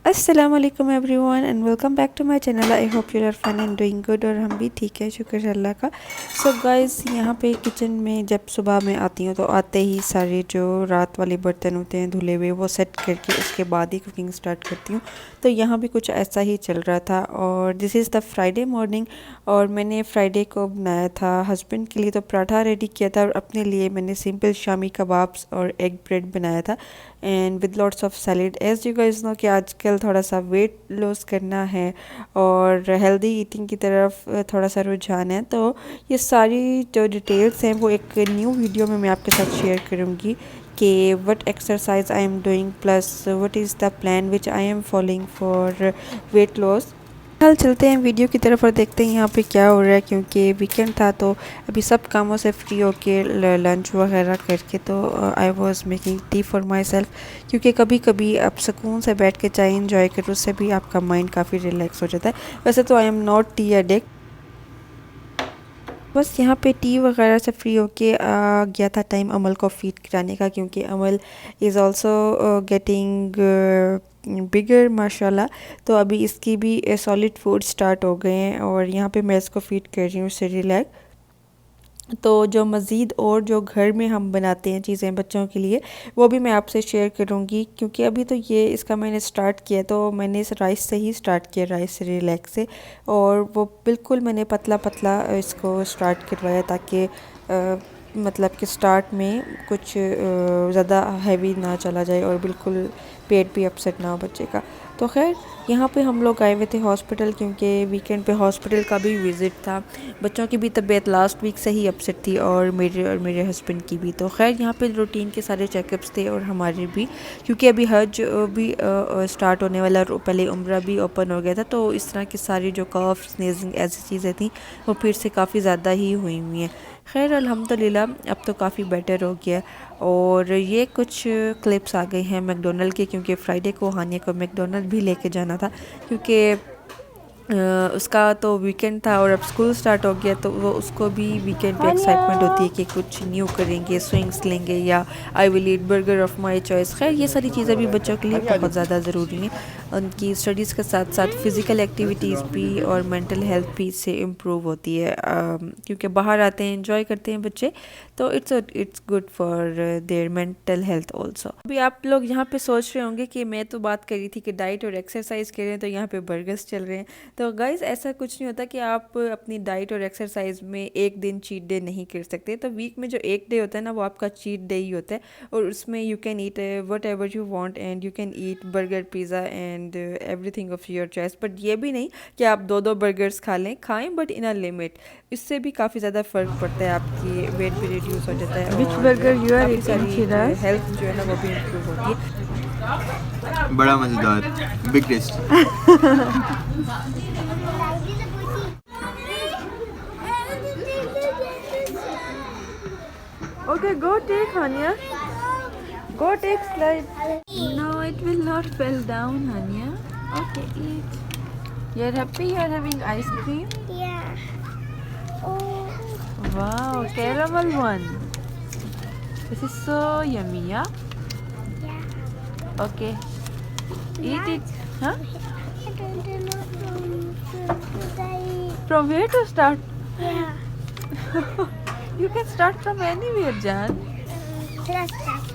अस्सलाम वालेकुम everyone and welcome back to my channel. I hope you are fine and doing good. और हम भी ठीक है, शुक्र है अल्लाह का। सो गाइस, यहाँ पे किचन में जब सुबह में आती हूँ तो आते ही सारे जो रात वाले बर्तन होते हैं धुले हुए वो सेट करके उसके बाद ही कुकिंग स्टार्ट करती हूँ। तो यहाँ भी कुछ ऐसा ही चल रहा था। और this is the Friday morning और मैंने फ्राइडे को बनाया था हस्बैंड के लिए तो पराठा रेडी किया था, और अपने लिए मैंने सिंपल शामी कबाब्स और एग ब्रेड बनाया था and with lots of salad. As you guys know कि आजकल थोड़ा सा वेट लॉस करना है और हेल्दी ईटिंग की तरफ थोड़ा सा रुझान है। तो ये सारी जो डिटेल्स हैं वो एक न्यू वीडियो में मैं आपके साथ शेयर करूँगी कि what exercise I am doing plus what is the plan which I am following for weight loss. हाल चलते हैं वीडियो की तरफ और देखते हैं यहाँ पे क्या हो रहा है, क्योंकि वीकेंड था तो अभी सब कामों से फ्री होके लंच वगैरह करके तो I was making tea for my self, क्योंकि कभी कभी आप सुकून से बैठ के चाय इंजॉय करो, उससे भी आपका माइंड काफ़ी रिलैक्स हो जाता है। वैसे तो I am not T addict, बस यहाँ पे टी वगैरह से फ्री होके गया था टाइम अमल को फीड कराने का, क्योंकि अमल इज़ ऑल्सो गेटिंग बिगर माशाल्लाह। तो अभी इसकी भी सॉलिड फूड स्टार्ट हो गए हैं और यहाँ पे मैं इसको फीड कर रही हूँ सेरेलैक। तो जो मज़ीद और जो घर में हम बनाते हैं चीज़ें बच्चों के लिए वो भी मैं आपसे शेयर करूँगी, क्योंकि अभी तो ये इसका मैंने स्टार्ट किया तो मैंने इस राइस से ही स्टार्ट किया, राइस रिलैक्स से। और वो बिल्कुल मैंने पतला पतला इसको स्टार्ट करवाया ताकि मतलब कि स्टार्ट में कुछ ज़्यादा हैवी ना चला जाए और बिल्कुल पेट भी अपसेट ना हो बच्चे का। तो खैर यहाँ पे हम लोग आए हुए थे हॉस्पिटल, क्योंकि वीकेंड पे हॉस्पिटल का भी विज़िट था। बच्चों की भी तबीयत लास्ट वीक से ही अपसेट थी और मेरे हस्बैंड की भी। तो खैर यहाँ पे रूटीन के सारे चेकअप्स थे और हमारे भी, क्योंकि अभी हज भी स्टार्ट होने वाला और पहले उम्रा भी ओपन हो गया था। तो इस तरह की सारी जो कफ स्नेजिंग ऐसी चीज़ें थी वो फिर से काफ़ी ज़्यादा ही हुई हुई हैं। खैर अल्हम्दुलिल्लाह अब तो काफ़ी बेटर हो गया। और ये कुछ क्लिप्स आ गए हैं मैकडोनल्ड के, क्योंकि फ्राइडे को हानिया को मैकडोनल्ड भी लेके जाना था, क्योंकि उसका तो वीकेंड था और अब स्कूल स्टार्ट हो गया तो वो उसको भी वीकेंड पे एक्साइटमेंट होती है कि कुछ न्यू करेंगे, स्विंग्स लेंगे या I will eat burger of my choice. खैर ये सारी चीज़ें भी बच्चों के लिए बहुत ज़्यादा ज़रूरी हैं। उनकी स्टडीज़ के साथ साथ फ़िज़िकल एक्टिविटीज़ भी और मेंटल हेल्थ भी इससे इम्प्रूव होती है, क्योंकि बाहर आते हैं इंजॉय करते हैं बच्चे, तो it's good for their mental health also. अभी आप लोग यहाँ पे सोच रहे होंगे कि मैं तो बात कर रही थी कि डाइट और एक्सरसाइज कर रहे हैं तो यहाँ पे बर्गर्स चल रहे हैं। तो गाइज़ ऐसा कुछ नहीं होता कि आप अपनी डाइट और एक्सरसाइज में एक दिन चीट डे नहीं कर सकते। तो वीक में जो एक डे होता है ना वो आपका चीट डे ही होता है, और उसमें you can eat what ever you want and you can eat burger pizza and everything of your choice. But ये भी नहीं कि आप दो दो बर्गर्स खा लें, खाएं बट इन अ लिमिट। इससे भी काफ़ी ज़्यादा फ़र्क पड़ता है, आपकी वेट भी रिड्यूस हो जाता है Which और burger you are काफ़ी eating, सारी Shiraz? हेल्थ जो है ना वो भी इम्प्रूव होती है। बड़ा मज़ेदार, big taste. Okay, go take Hania. Go take slide. No, it will not fall down, Hania. Okay, eat. You're happy you're having ice cream? Yeah. Oh. Wow, caramel one. This is so yummy, yeah? Yeah. Okay. Eat it. Huh? I don't know from I. From where to start? Yeah. You can start from anywhere, Jan. Let's start.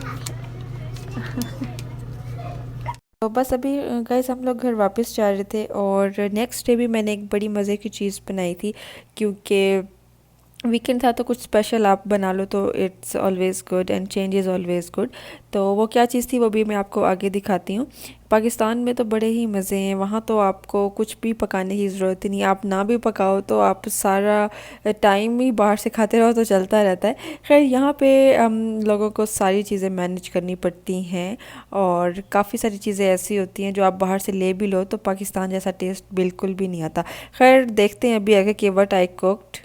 तो बस अभी guys हम लोग घर वापस जा रहे थे और नेक्स्ट डे भी मैंने एक बड़ी मज़े की चीज़ बनाई थी, क्योंकि वीकेंड था तो कुछ स्पेशल आप बना लो तो it's always good and change is always good. तो वो क्या चीज़ थी वो भी मैं आपको आगे दिखाती हूँ। पाकिस्तान में तो बड़े ही मज़े हैं, वहाँ तो आपको कुछ भी पकाने की ज़रूरत ही नहीं, आप ना भी पकाओ तो आप सारा टाइम ही बाहर से खाते रहो तो चलता रहता है। खैर यहाँ पे हम लोगों को सारी चीज़ें मैनेज करनी पड़ती हैं और काफ़ी सारी चीज़ें ऐसी होती हैं जो आप बाहर से ले भी लो तो पाकिस्तान जैसा टेस्ट बिल्कुल भी नहीं आता। खैर देखते हैं अभी आगे कि व्हाट आई कुक्ड।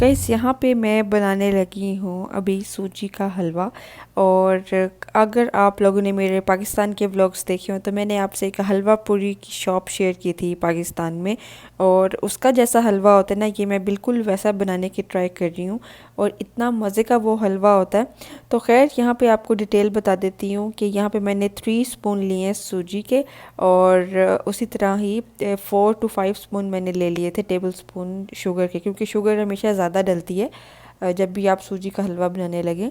गाइस यहाँ पे मैं बनाने लगी हूँ अभी सूजी का हलवा। और अगर आप लोगों ने मेरे पाकिस्तान के व्लॉग्स देखे हो तो मैंने आपसे एक हलवा पूरी की शॉप शेयर की थी पाकिस्तान में, और उसका जैसा हलवा होता है ना, ये मैं बिल्कुल वैसा बनाने की ट्राई कर रही हूँ और इतना मज़े का वो हलवा होता है। तो खैर यहाँ पे आपको डिटेल बता देती हूँ कि यहाँ पे मैंने 3 स्पून लिए हैं सूजी के, और उसी तरह ही 4 to 5 स्पून मैंने ले लिए थे टेबल स्पून शुगर के, क्योंकि शुगर हमेशा ज़्यादा डलती है जब भी आप सूजी का हलवा बनाने लगें।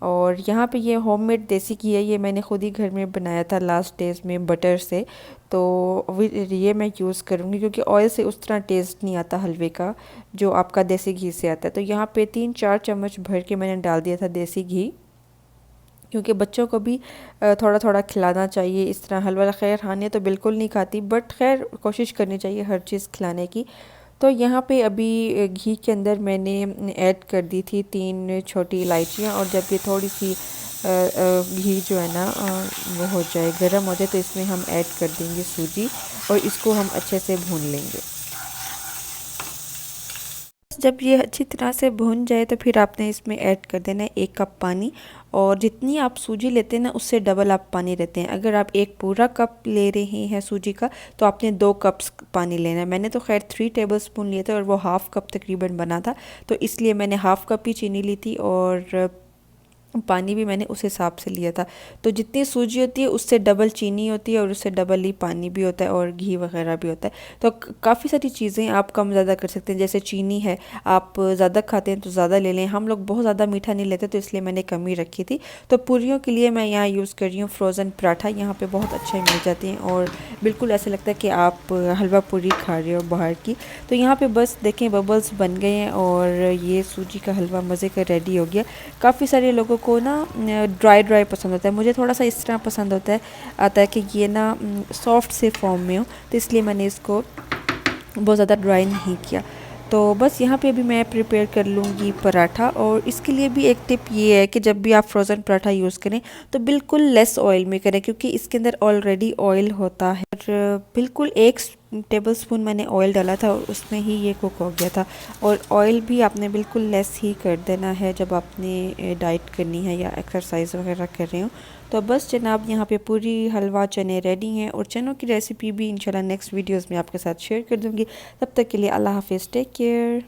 और यहाँ पे ये होममेड देसी घी है, ये मैंने ख़ुद ही घर में बनाया था लास्ट डेज़ में बटर से। तो ये मैं यूज़ करूँगी क्योंकि ऑयल से उस तरह टेस्ट नहीं आता हलवे का जो आपका देसी घी से आता है। तो यहाँ पे 3-4 चम्मच भर के मैंने डाल दिया था देसी घी, क्योंकि बच्चों को भी थोड़ा थोड़ा खिलाना चाहिए इस तरह हलवा। खैर हानिया तो बिल्कुल नहीं खाती, बट खैर कोशिश करनी चाहिए हर चीज़ खिलाने की। तो यहाँ पे अभी घी के अंदर मैंने ऐड कर दी थी 3 छोटी इलायचियाँ, और जब ये थोड़ी सी घी जो है ना वो हो जाए, गर्म हो जाए, तो इसमें हम ऐड कर देंगे सूजी और इसको हम अच्छे से भून लेंगे। जब ये अच्छी तरह से भून जाए तो फिर आपने इसमें ऐड कर देना है 1 कप पानी, और जितनी आप सूजी लेते हैं ना उससे डबल आप पानी लेते हैं। अगर आप एक पूरा कप ले रहे हैं सूजी का तो आपने 2 कप्स पानी लेना है। मैंने तो खैर 3 टेबल स्पून लिए थे और वो हाफ़ कप तकरीबन बना था, तो इसलिए मैंने हाफ़ कप ही चीनी ली थी और पानी भी मैंने उस हिसाब से लिया था। तो जितनी सूजी होती है उससे डबल चीनी होती है और उससे डबल ही पानी भी होता है और घी वगैरह भी होता है। तो काफ़ी सारी चीज़ें आप कम ज़्यादा कर सकते हैं। जैसे चीनी है, आप ज़्यादा खाते हैं तो ज़्यादा ले लें। हम लोग बहुत ज़्यादा मीठा नहीं लेते तो इसलिए मैंने कम ही रखी थी। तो पूरियों के लिए मैं यहाँ यूज़ कर रही हूँ फ्रोज़न पराठा। यहाँ पर बहुत अच्छे मिल जाते हैं और बिल्कुल ऐसे लगता है कि आप हलवा पूरी खा रहे हो बाहर की। तो यहाँ पर बस देखें बबल्स बन गए हैं और ये सूजी का हलवा मज़े का रेडी हो गया। काफ़ी सारे लोगों को ना ड्राई ड्राई पसंद होता है, मुझे थोड़ा सा इस तरह पसंद आता है कि ये ना सॉफ्ट से फॉर्म में हो, तो इसलिए मैंने इसको बहुत ज़्यादा ड्राई नहीं किया। तो बस यहाँ पे भी मैं प्रिपेयर कर लूँगी पराठा। और इसके लिए भी एक टिप ये है कि जब भी आप फ्रोज़न पराठा यूज़ करें तो बिल्कुल लेस ऑयल में करें, क्योंकि इसके अंदर ऑलरेडी ऑयल होता है। और बिल्कुल 1 टेबल स्पून मैंने ऑयल डाला था और उसमें ही ये कुक हो गया था। और ऑयल भी आपने बिल्कुल लेस ही कर देना है जब आपने डाइट करनी है या एक्सरसाइज वगैरह कर रहे हो। तो बस जनाब यहाँ पे पूरी हलवा चने रेडी हैं, और चनों की रेसिपी भी इंशाल्लाह नेक्स्ट वीडियोस में आपके साथ शेयर कर दूँगी। तब तक के लिए अल्लाह हाफिज़, टेक केयर।